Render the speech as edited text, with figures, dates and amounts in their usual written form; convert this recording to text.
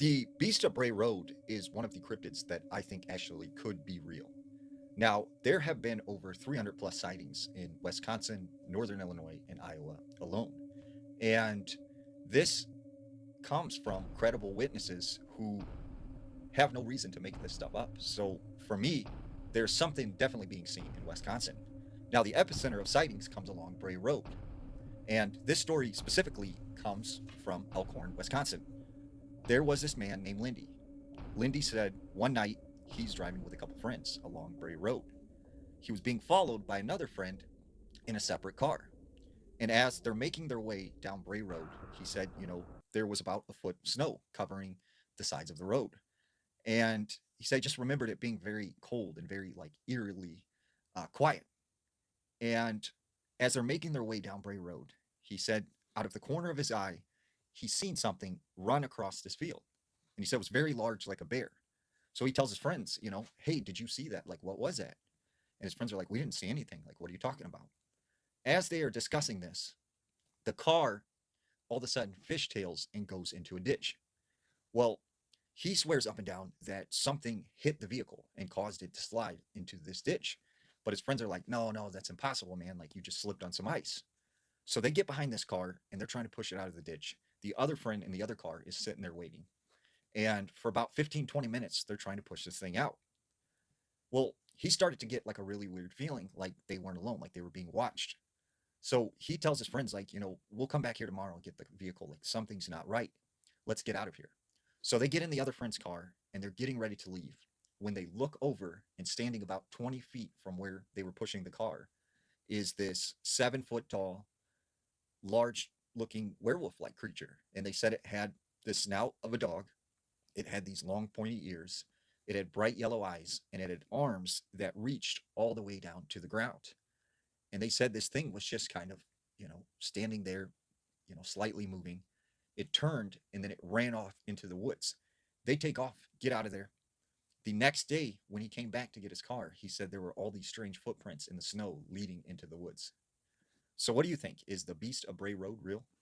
The Beast of Bray Road is one of the cryptids that I think actually could be real. Now, there have been over 300 plus sightings in Wisconsin, Northern Illinois, and Iowa alone. And this comes from credible witnesses who have no reason to make this stuff up. So for me, there's something definitely being seen in Wisconsin. Now, the epicenter of sightings comes along Bray Road. And this story specifically comes from Elkhorn, Wisconsin. There was this man named Lindy. Lindy said one night he's driving with a couple friends along Bray Road. He was being followed by another friend in a separate car. And as they're making their way down Bray Road, he said, there was about a foot of snow covering the sides of the road. And he said, just remembered it being very cold and very like eerily quiet. And as they're making their way down Bray Road, he said, out of the corner of his eye, he's seen something run across this field. And he said it was very large, like a bear. So he tells his friends, hey, did you see that? Like, what was that? And his friends are like, we didn't see anything. Like, what are you talking about? As they are discussing this, the car all of a sudden fishtails and goes into a ditch. Well, he swears up and down that something hit the vehicle and caused it to slide into this ditch. But his friends are like, no, no, that's impossible, man. Like, you just slipped on some ice. So they get behind this car and they're trying to push it out of the ditch. The other friend in the other car is sitting there waiting. And for about 15, 20 minutes, they're trying to push this thing out. Well, he started to get like a really weird feeling, like they weren't alone, like they were being watched. So he tells his friends, like, we'll come back here tomorrow and get the vehicle. Like, something's not right. Let's get out of here. So they get in the other friend's car and they're getting ready to leave. When they look over and standing about 20 feet from where they were pushing the car is this 7 foot tall, large looking werewolf like creature. And they said it had the snout of a dog. It had these long pointy ears. It had bright yellow eyes and it had arms that reached all the way down to the ground. And they said this thing was just kind of, standing there, slightly moving. It turned and then it ran off into the woods. They take off, get out of there. The next day, when he came back to get his car, he said there were all these strange footprints in the snow leading into the woods. So, what do you think? Is the Beast of Bray Road real?